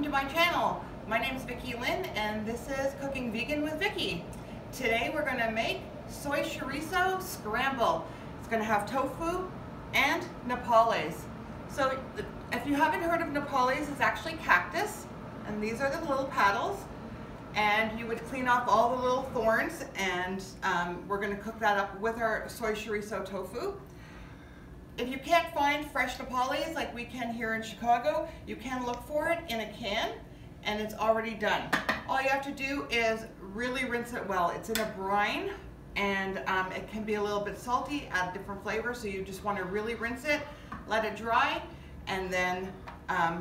welcome to my channel. My name is Vicki-Lynne and this is Cooking Vegan with Vicki. Today we're going to make soy chorizo scramble. It's going to have tofu and nopales. So if you haven't heard of nopales, it's actually cactus, and these are the little petals, and you would clean off all the little thorns, and we're going to cook that up with our soy chorizo tofu. If you can't find fresh nopales like we can here in Chicago, you can look for it in a can, and it's already done. All you have to do is really rinse it well. It's in a brine, and it can be a little bit salty, add different flavors, so you just want to really rinse it, let it dry, and then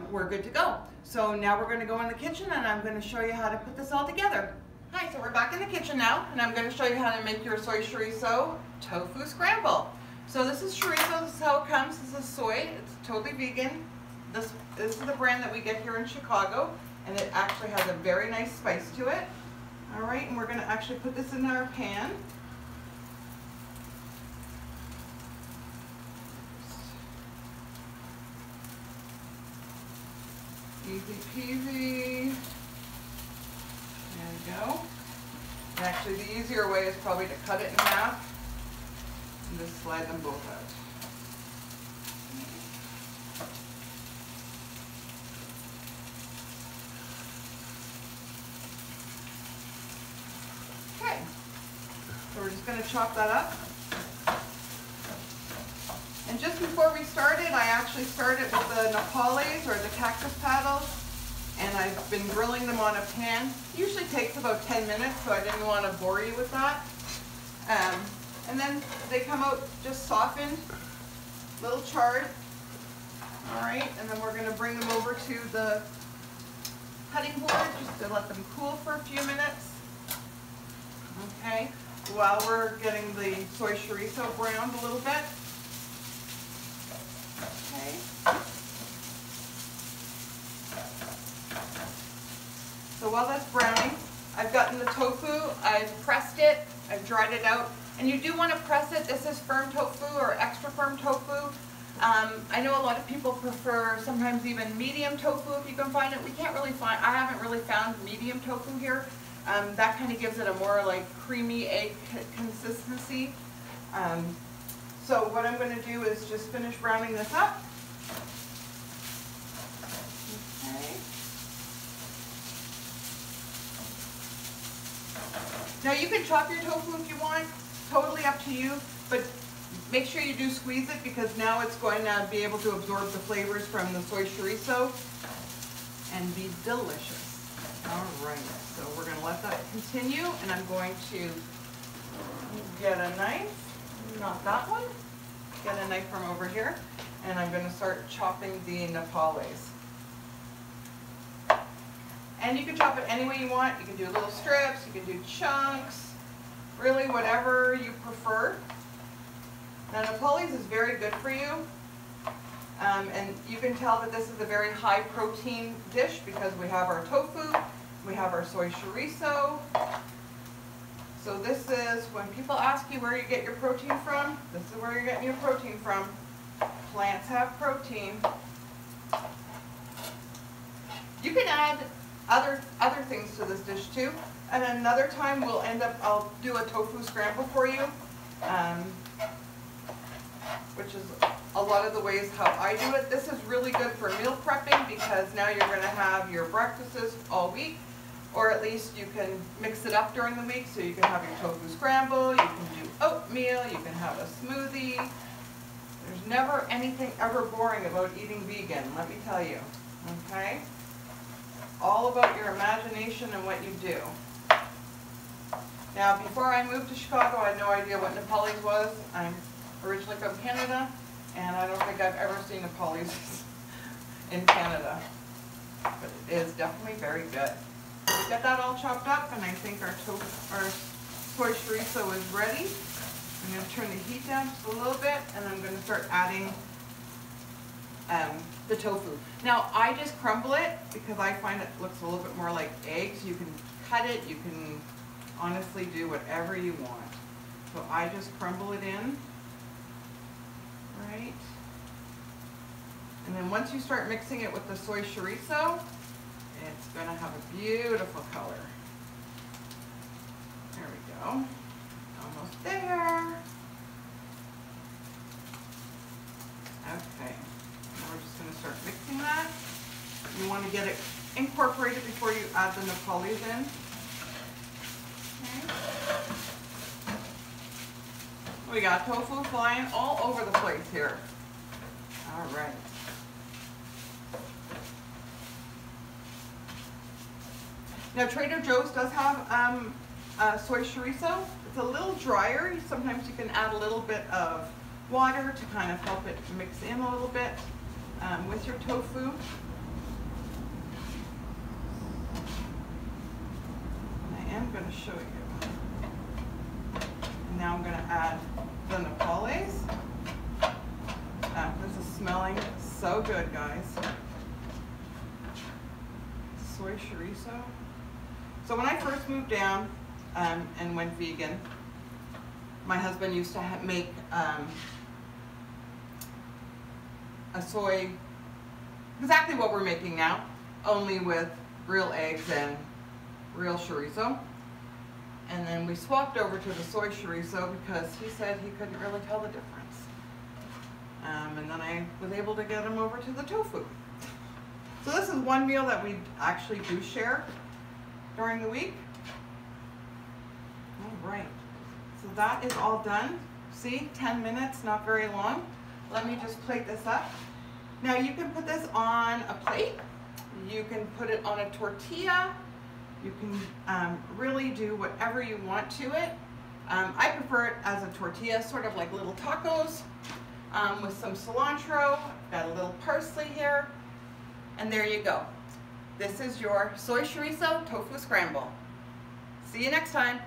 we're good to go. So now we're going to go in the kitchen, and I'm going to show you how to put this all together. Hi, so we're back in the kitchen now, and I'm going to show you how to make your soy chorizo tofu scramble. So this is chorizo, this is how it comes. This is soy, it's totally vegan. This is the brand that we get here in Chicago, and it actually has a very nice spice to it. All right, and we're gonna actually put this in our pan. Easy peasy. There we go. And actually the easier way is probably to cut it in half and just slide them both out. Okay, so we're just going to chop that up. And just before we started, I actually started with the nopales or the cactus petals, and I've been grilling them on a pan. It usually takes about 10 minutes, so I didn't want to bore you with that. And then they come out just softened, little charred. All right, and then we're going to bring them over to the cutting board just to let them cool for a few minutes. Okay, while we're getting the soy chorizo browned a little bit. Okay. So while that's browning, I've gotten the tofu, I've pressed it, I've dried it out. And you do want to press it. This is firm tofu or extra firm tofu. I know a lot of people prefer sometimes even medium tofu if you can find it. We can't really find, I haven't really found medium tofu here. That kind of gives it a more like creamy egg consistency. So what I'm going to do is just finish browning this up. Okay. Now you can chop your tofu if you want. Totally up to you, but make sure you do squeeze it because now it's going to be able to absorb the flavors from the soy chorizo and be delicious. All right, so we're going to let that continue, and I'm going to get a knife, not that one, get a knife from over here, and I'm going to start chopping the nopales. And you can chop it any way you want. You can do little strips, you can do chunks, really whatever you prefer. Now nopales is very good for you, and you can tell that this is a very high protein dish because we have our tofu, we have our soy chorizo. So this is, when people ask you where you get your protein from, this is where you're getting your protein from. Plants have protein. You can add other things to this dish too. And another time I'll do a tofu scramble for you, which is a lot of the ways how I do it. This is really good for meal prepping because now you're going to have your breakfasts all week, or at least you can mix it up during the week. So you can have your tofu scramble, you can do oatmeal, you can have a smoothie. There's never anything ever boring about eating vegan, let me tell you, okay? All about your imagination and what you do. Now, before I moved to Chicago, I had no idea what nopales was. I'm originally from Canada, and I don't think I've ever seen nopales in Canada. But it is definitely very good. We got that all chopped up, and I think our soy chorizo is ready. I'm going to turn the heat down just a little bit, and I'm going to start adding the tofu. Now, I just crumble it because I find it looks a little bit more like eggs. You can cut it, you can honestly do whatever you want. So I just crumble it in, right? And then once you start mixing it with the soy chorizo, It's going to have a beautiful color. There we go. Almost there. Okay. Now we're just going to start mixing that. You want to get it incorporated before you add the Napolis in. Okay. We got tofu flying all over the place here. All right. Now Trader Joe's does have soy chorizo. It's a little drier. Sometimes you can add a little bit of water to kind of help it mix in a little bit with your tofu. I am going to show you. And now I'm going to add the Napolis. This is smelling so good, guys. Soy chorizo. So when I first moved down and went vegan, my husband used to make a soy, exactly what we're making now, only with real eggs and real chorizo. And then we swapped over to the soy chorizo because he said he couldn't really tell the difference. And then I was able to get him over to the tofu. So this is one meal that we actually do share during the week. All right, so that is all done. See, 10 minutes, not very long. Let me just plate this up. Now you can put this on a plate. You can put it on a tortilla. You can really do whatever you want to it. I prefer it as a tortilla, sort of like little tacos with some cilantro. Got a little parsley here. And there you go. This is your soy chorizo tofu scramble. See you next time.